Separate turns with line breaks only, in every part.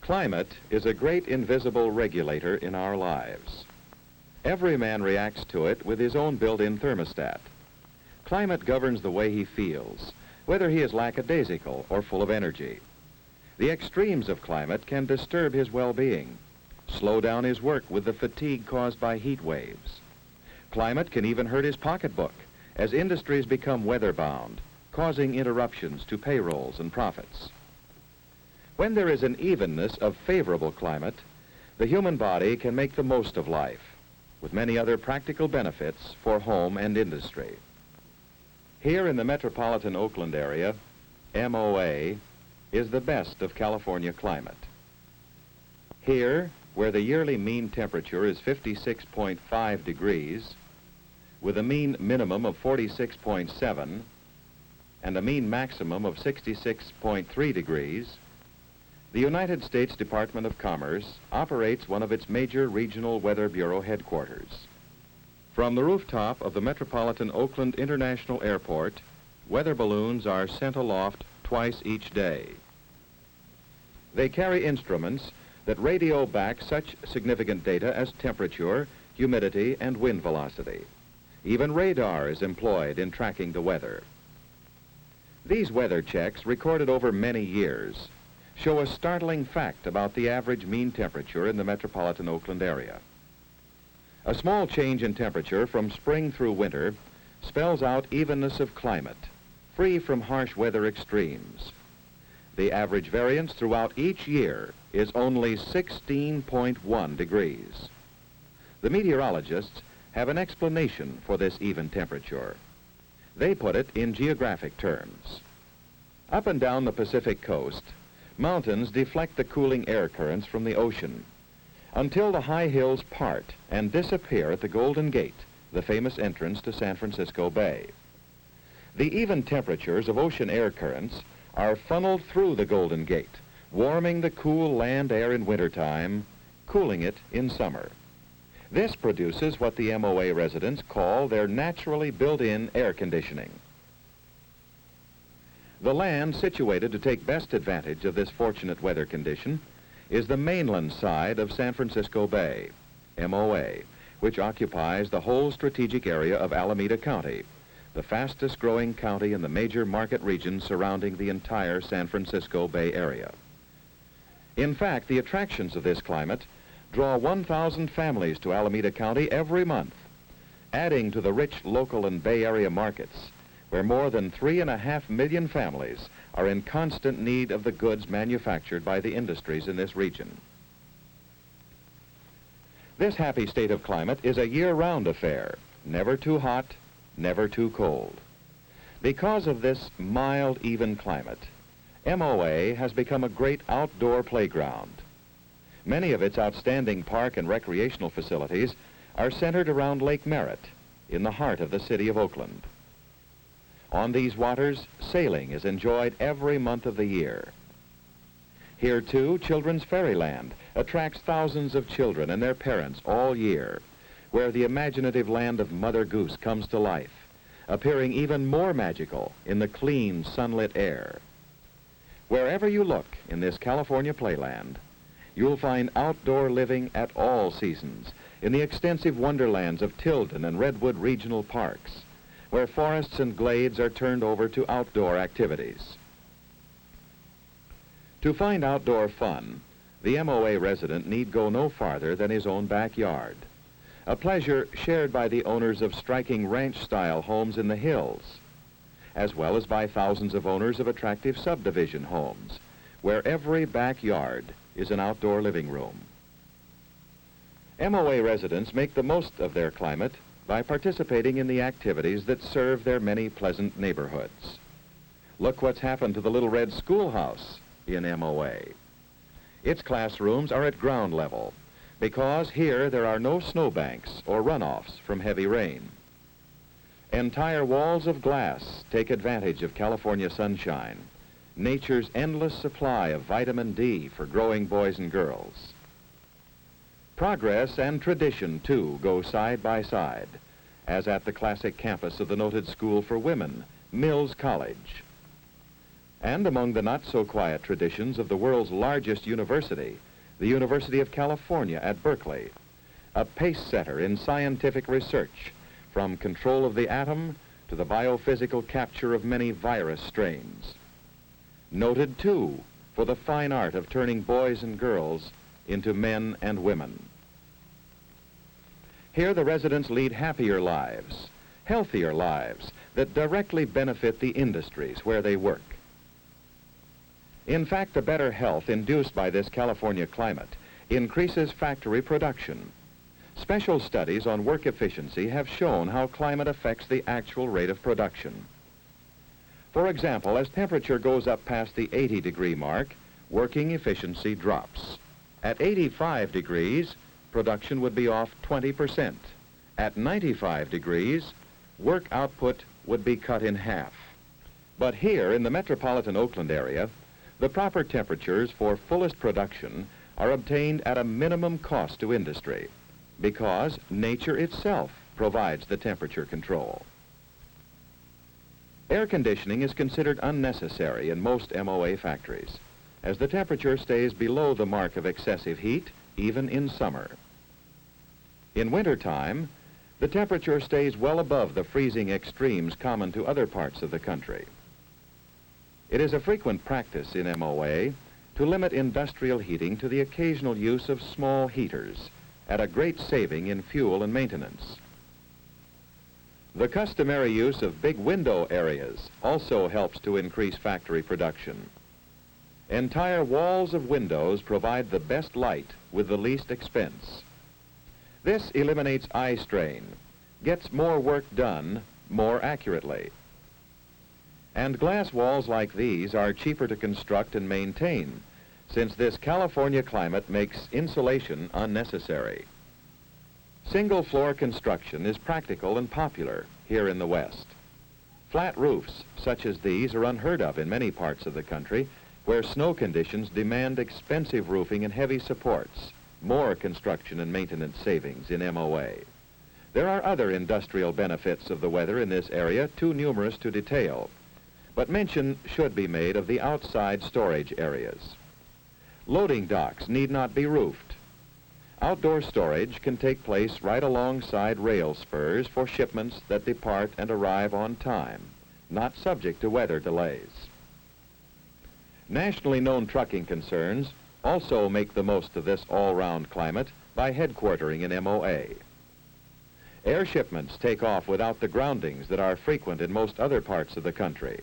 Climate is a great invisible regulator in our lives. Every man reacts to it with his own built-in thermostat. Climate governs the way he feels, whether he is lackadaisical or full of energy. The extremes of climate can disturb his well-being, slow down his work with the fatigue caused by heat waves. Climate can even hurt his pocketbook as industries become weather-bound, causing interruptions to payrolls and profits. When there is an evenness of favorable climate, the human body can make the most of life, with many other practical benefits for home and industry. Here in the metropolitan Oakland area, MOA is the best of California climate. Here, where the yearly mean temperature is 56.5 degrees, with a mean minimum of 46.7 and a mean maximum of 66.3 degrees, the United States Department of Commerce operates one of its major regional Weather Bureau headquarters. From the rooftop of the metropolitan Oakland International Airport, weather balloons are sent aloft twice each day. They carry instruments that radio back such significant data as temperature, humidity, and wind velocity. Even radar is employed in tracking the weather. These weather checks, recorded over many years, show a startling fact about the average mean temperature in the metropolitan Oakland area. A small change in temperature from spring through winter spells out evenness of climate, free from harsh weather extremes. The average variance throughout each year is only 16.1 degrees. The meteorologists have an explanation for this even temperature. They put it in geographic terms. Up and down the Pacific coast, mountains deflect the cooling air currents from the ocean until the high hills part and disappear at the Golden Gate, the famous entrance to San Francisco Bay. The even temperatures of ocean air currents are funneled through the Golden Gate, warming the cool land air in wintertime, cooling it in summer. This produces what the MOA residents call their naturally built-in air conditioning. The land situated to take best advantage of this fortunate weather condition is the mainland side of San Francisco Bay, MOA, which occupies the whole strategic area of Alameda County, the fastest growing county in the major market region surrounding the entire San Francisco Bay area. In fact, the attractions of this climate draw 1,000 families to Alameda County every month, adding to the rich local and Bay Area markets, where more than 3.5 million families are in constant need of the goods manufactured by the industries in this region. This happy state of climate is a year-round affair, never too hot, never too cold. Because of this mild, even climate, MOA has become a great outdoor playground. Many of its outstanding park and recreational facilities are centered around Lake Merritt, in the heart of the city of Oakland. On these waters, sailing is enjoyed every month of the year. Here, too, Children's Fairyland attracts thousands of children and their parents all year, where the imaginative land of Mother Goose comes to life, appearing even more magical in the clean, sunlit air. Wherever you look in this California playland, you'll find outdoor living at all seasons in the extensive wonderlands of Tilden and Redwood Regional Parks, where forests and glades are turned over to outdoor activities. To find outdoor fun, the MOA resident need go no farther than his own backyard, a pleasure shared by the owners of striking ranch-style homes in the hills, as well as by thousands of owners of attractive subdivision homes, where every backyard is an outdoor living room. MOA residents make the most of their climate by participating in the activities that serve their many pleasant neighborhoods. Look what's happened to the Little Red Schoolhouse in MOA. Its classrooms are at ground level because here there are no snowbanks or runoffs from heavy rain. Entire walls of glass take advantage of California sunshine, nature's endless supply of vitamin D for growing boys and girls. Progress and tradition, too, go side by side, as at the classic campus of the noted school for women, Mills College. and among the not-so-quiet traditions of the world's largest university, the University of California at Berkeley, a pace-setter in scientific research, from control of the atom to the biophysical capture of many virus strains. Noted, too, for the fine art of turning boys and girls into men and women. Here the residents lead happier lives, healthier lives that directly benefit the industries where they work. In fact, the better health induced by this California climate increases factory production. Special studies on work efficiency have shown how climate affects the actual rate of production. For example, as temperature goes up past the 80-degree mark, working efficiency drops. At 85 degrees, production would be off 20%. At 95 degrees, work output would be cut in half. But here in the metropolitan Oakland area, the proper temperatures for fullest production are obtained at a minimum cost to industry because nature itself provides the temperature control. Air conditioning is considered unnecessary in most MOA factories, as the temperature stays below the mark of excessive heat, even in summer. In wintertime, the temperature stays well above the freezing extremes common to other parts of the country. It is a frequent practice in MOA to limit industrial heating to the occasional use of small heaters at a great saving in fuel and maintenance. The customary use of big window areas also helps to increase factory production. Entire walls of windows provide the best light with the least expense. This eliminates eye strain, gets more work done more accurately. And glass walls like these are cheaper to construct and maintain, since this California climate makes insulation unnecessary. Single-floor construction is practical and popular here in the West. Flat roofs such as these are unheard of in many parts of the country, where snow conditions demand expensive roofing and heavy supports, more construction and maintenance savings in MOA. There are other industrial benefits of the weather in this area, too numerous to detail, but mention should be made of the outside storage areas. Loading docks need not be roofed. Outdoor storage can take place right alongside rail spurs for shipments that depart and arrive on time, not subject to weather delays. Nationally known trucking concerns also make the most of this all-round climate by headquartering in MOA. Air shipments take off without the groundings that are frequent in most other parts of the country.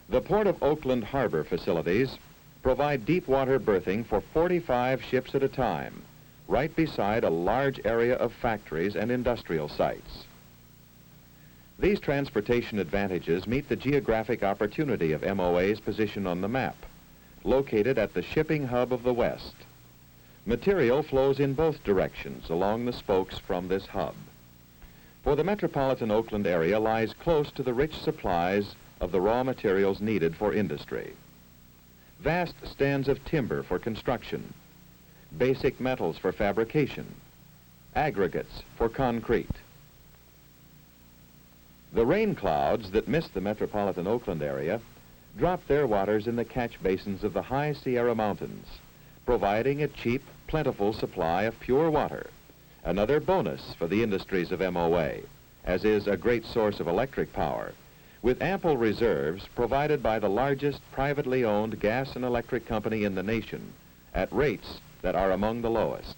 The Port of Oakland harbor facilities provide deep water berthing for 45 ships at a time, right beside a large area of factories and industrial sites. These transportation advantages meet the geographic opportunity of MOA's position on the map, located at the shipping hub of the West. Material flows in both directions along the spokes from this hub. For the metropolitan Oakland area lies close to the rich supplies of the raw materials needed for industry. Vast stands of timber for construction, basic metals for fabrication, aggregates for concrete. The rain clouds that mist the metropolitan Oakland area drop their waters in the catch basins of the high Sierra Mountains, providing a cheap, plentiful supply of pure water, another bonus for the industries of MOA, as is a great source of electric power, with ample reserves provided by the largest privately owned gas and electric company in the nation at rates that are among the lowest.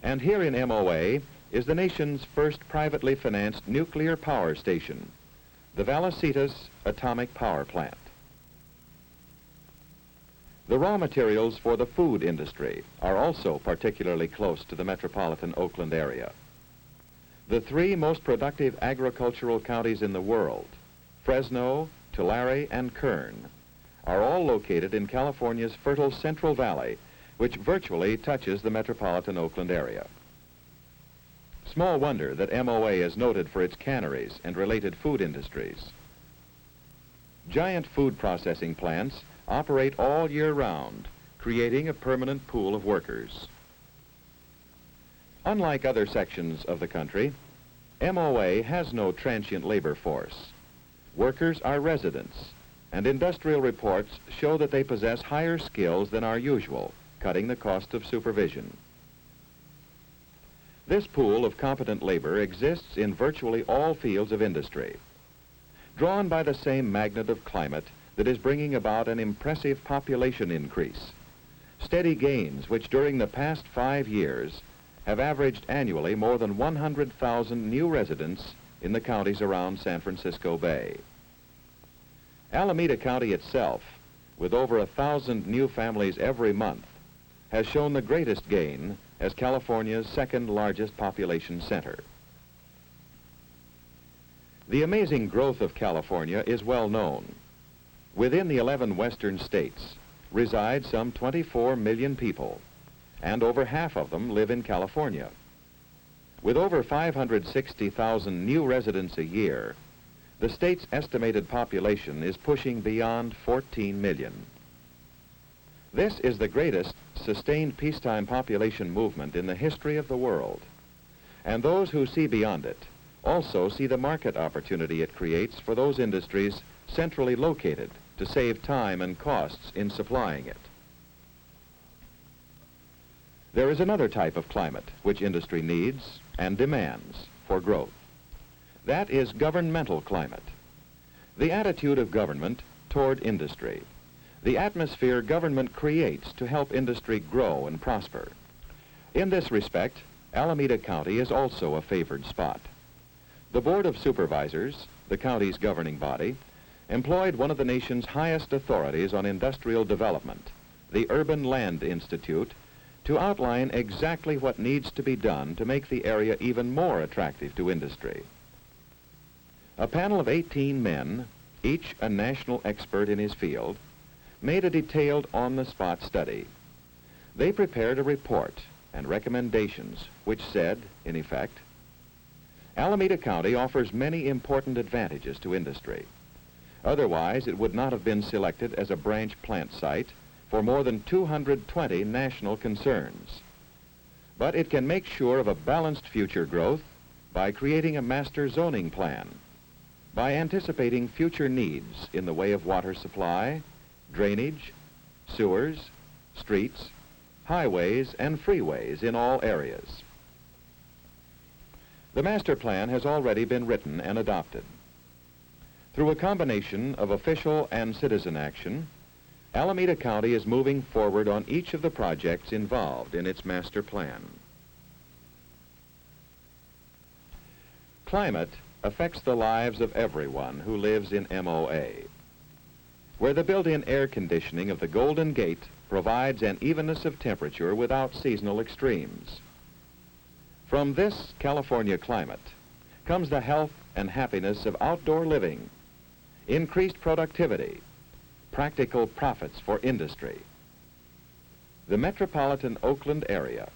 And here in MOA is the nation's first privately financed nuclear power station, the Vallecito Atomic Power Plant. The raw materials for the food industry are also particularly close to the metropolitan Oakland area. The three most productive agricultural counties in the world, Fresno, Tulare, and Kern, are all located in California's fertile Central Valley, which virtually touches the metropolitan Oakland area. Small wonder that MOA is noted for its canneries and related food industries. Giant food processing plants operate all year round, creating a permanent pool of workers. Unlike other sections of the country, MOA has no transient labor force. Workers are residents, and industrial reports show that they possess higher skills than are usual, cutting the cost of supervision. This pool of competent labor exists in virtually all fields of industry. Drawn by the same magnet of climate that is bringing about an impressive population increase, steady gains which during the past 5 years have averaged annually more than 100,000 new residents in the counties around San Francisco Bay. Alameda County itself, with over 1,000 new families every month, has shown the greatest gain as California's second largest population center. The amazing growth of California is well known. Within the 11 western states reside some 24 million people, and over half of them live in California. With over 560,000 new residents a year, the state's estimated population is pushing beyond 14 million. This is the greatest sustained peacetime population movement in the history of the world, and those who see beyond it also see the market opportunity it creates for those industries centrally located to save time and costs in supplying it. There is another type of climate which industry needs and demands for growth. That is governmental climate. The attitude of government toward industry. The atmosphere government creates to help industry grow and prosper. In this respect, Alameda County is also a favored spot. The Board of Supervisors, the county's governing body, employed one of the nation's highest authorities on industrial development, the Urban Land Institute, to outline exactly what needs to be done to make the area even more attractive to industry. A panel of 18 men, each a national expert in his field, made a detailed on-the-spot study. They prepared a report and recommendations which said, in effect, Alameda County offers many important advantages to industry. Otherwise, it would not have been selected as a branch plant site for more than 220 national concerns. But it can make sure of a balanced future growth by creating a master zoning plan, by anticipating future needs in the way of water supply, drainage, sewers, streets, highways, and freeways in all areas. The master plan has already been written and adopted. Through a combination of official and citizen action, Alameda County is moving forward on each of the projects involved in its master plan. Climate affects the lives of everyone who lives in MOA, where the built-in air conditioning of the Golden Gate provides an evenness of temperature without seasonal extremes. From this California climate comes the health and happiness of outdoor living, increased productivity, practical profits for industry. The metropolitan Oakland area,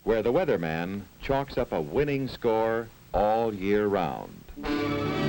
where the weatherman chalks up a winning score all year round.